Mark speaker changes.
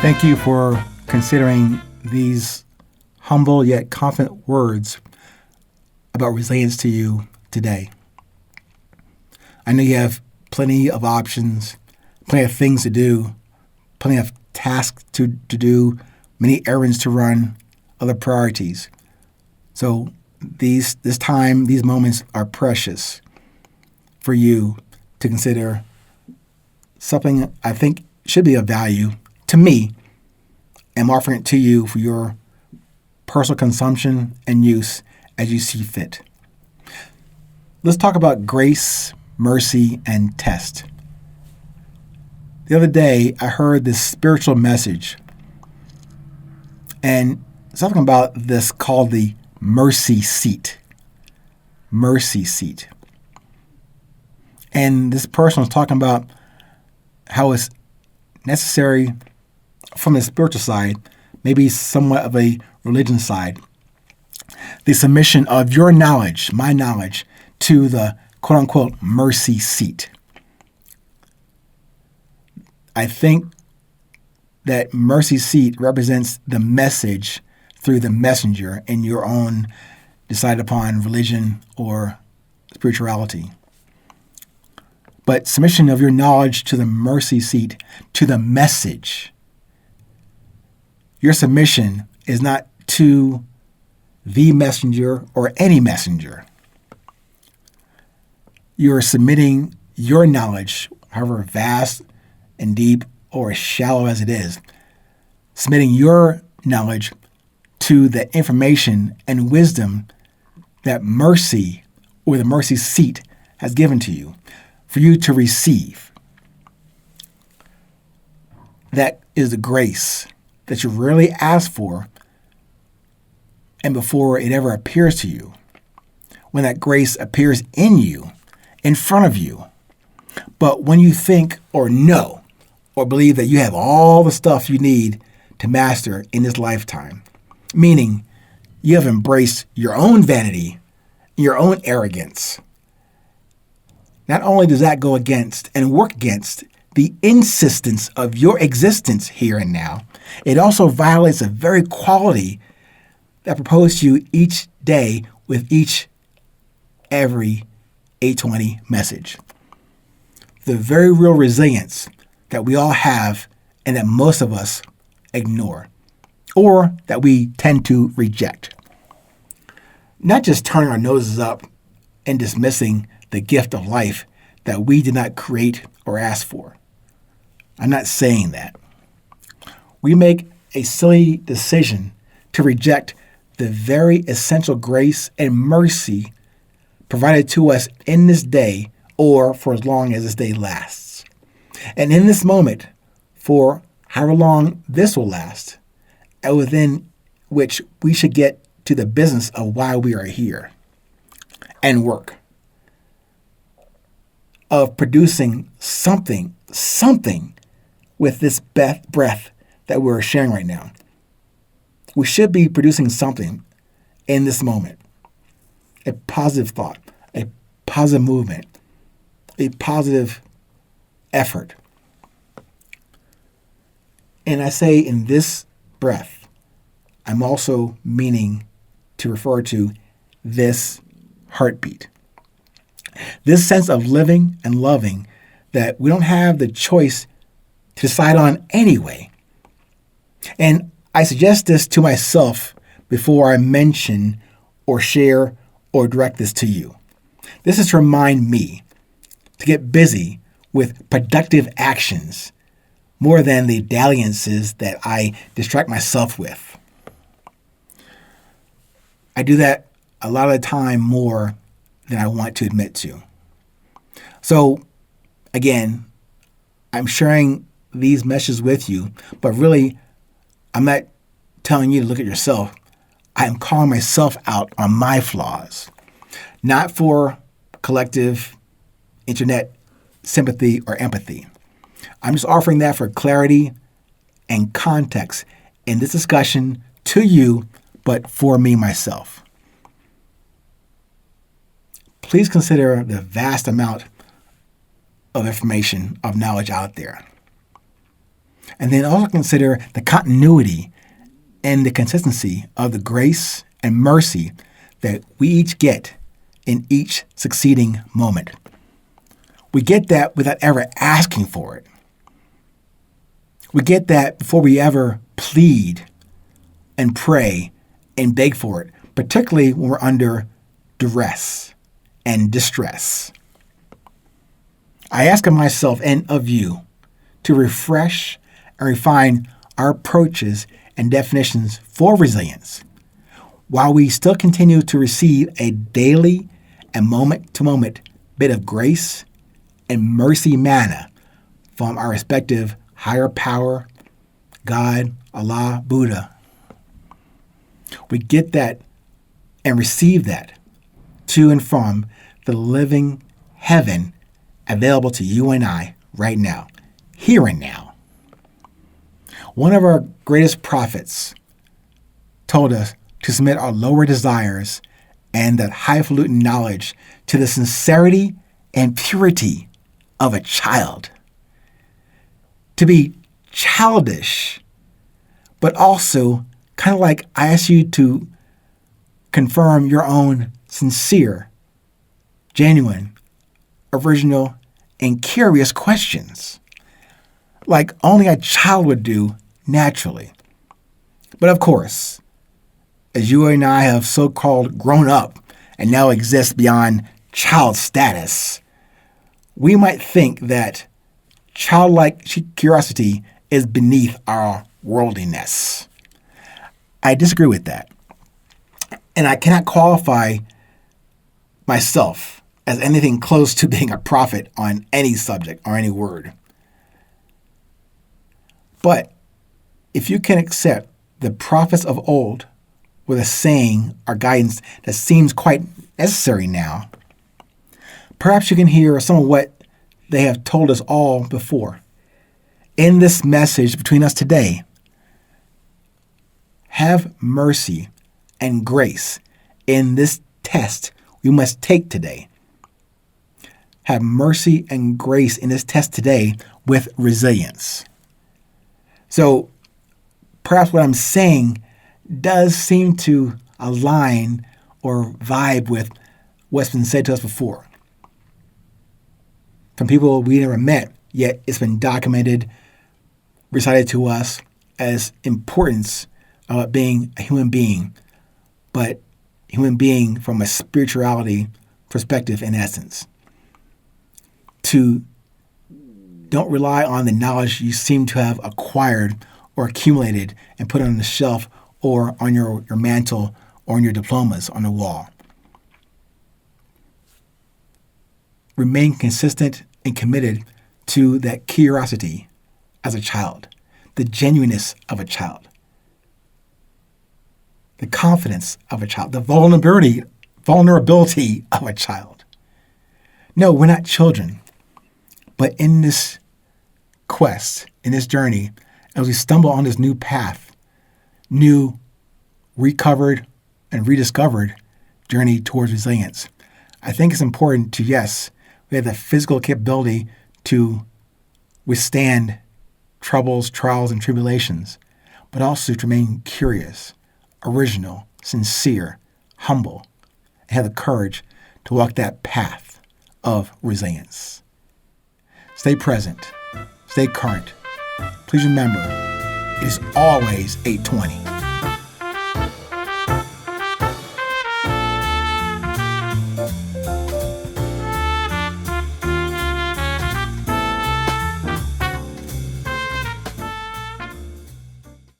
Speaker 1: Thank you for considering these humble yet confident words about resilience to you today. I know you have plenty of options, plenty of things to do, plenty of tasks to do, many errands to run, other priorities. So this time, these moments are precious for you to consider something I think should be of value to me. I'm offering it to you for your personal consumption and use as you see fit. Let's talk about grace, mercy, and test. The other day, I heard this spiritual message and something about this called the mercy seat. Mercy seat. And this person was talking about how it's necessary from the spiritual side, maybe somewhat of a religion side, the submission of your knowledge, my knowledge, to the quote-unquote mercy seat. I think that mercy seat represents the message through the messenger in your own decided upon religion or spirituality. But submission of your knowledge to the mercy seat, to the message. Your submission is not to the messenger or any messenger. You're submitting your knowledge, however vast and deep or as shallow as it is, submitting your knowledge to the information and wisdom that mercy or the mercy seat has given to you for you to receive. That is the grace that you really ask for, and before it ever appears to you, when that grace appears in you, in front of you. But when you think or know or believe that you have all the stuff you need to master in this lifetime, meaning you have embraced your own vanity, your own arrogance, not only does that go against and work against the insistence of your existence here and now, it also violates the very quality that proposed to you each day with every 820 message. The very real resilience that we all have and that most of us ignore or that we tend to reject. Not just turning our noses up and dismissing the gift of life that we did not create or ask for. I'm not saying that. We make a silly decision to reject the very essential grace and mercy provided to us in this day or for as long as this day lasts. And in this moment, for however long this will last, and within which we should get to the business of why we are here and work, of producing something with this breath that we're sharing right now. We should be producing something in this moment. A positive thought, a positive movement, a positive effort. And I say in this breath, I'm also meaning to refer to this heartbeat. This sense of living and loving that we don't have the choice to decide on anyway. And I suggest this to myself before I mention or share or direct this to you. This is to remind me to get busy with productive actions more than the dalliances that I distract myself with. I do that a lot of the time more than I want to admit to. So, again, I'm sharing these messages with you, but really, I'm not telling you to look at yourself. I'm calling myself out on my flaws, not for collective internet sympathy or empathy. I'm just offering that for clarity and context in this discussion to you, but for me myself. Please consider the vast amount of information, of knowledge out there. And then also consider the continuity and the consistency of the grace and mercy that we each get in each succeeding moment. We get that without ever asking for it. We get that before we ever plead and pray and beg for it, particularly when we're under duress and distress. I ask of myself and of you to refresh and refine our approaches and definitions for resilience, while we still continue to receive a daily and moment-to-moment bit of grace and mercy manna from our respective higher power, God, Allah, Buddha. We get that and receive that to and from the living heaven available to you and I right now, here and now. One of our greatest prophets told us to submit our lower desires and that highfalutin knowledge to the sincerity and purity of a child. To be childish, but also kind of like I ask you to confirm your own sincere, genuine, original, and curious questions, like only a child would do naturally. But of course, as you and I have so-called grown up and now exist beyond child status, we might think that childlike curiosity is beneath our worldliness. I disagree with that. And I cannot qualify myself as anything close to being a prophet on any subject or any word. But if you can accept the prophets of old with a saying or guidance that seems quite necessary now, perhaps you can hear some of what they have told us all before. In this message between us today, have mercy and grace in this test we must take today. Have mercy and grace in this test today with resilience. So perhaps what I'm saying does seem to align or vibe with what's been said to us before. From people we never met, yet it's been documented, recited to us as importance of being a human being, but human being from a spirituality perspective in essence. To don't rely on the knowledge you seem to have acquired or accumulated and put on the shelf or on your mantle or on your diplomas on the wall. Remain consistent and committed to that curiosity as a child, the genuineness of a child, the confidence of a child, the vulnerability of a child. No, we're not children. But in this quest, in this journey, as we stumble on this new path, new, recovered, and rediscovered journey towards resilience, I think it's important to, yes, we have the physical capability to withstand troubles, trials, and tribulations, but also to remain curious, original, sincere, humble, and have the courage to walk that path of resilience. Stay present. Stay current. Please remember, it is always 8:20.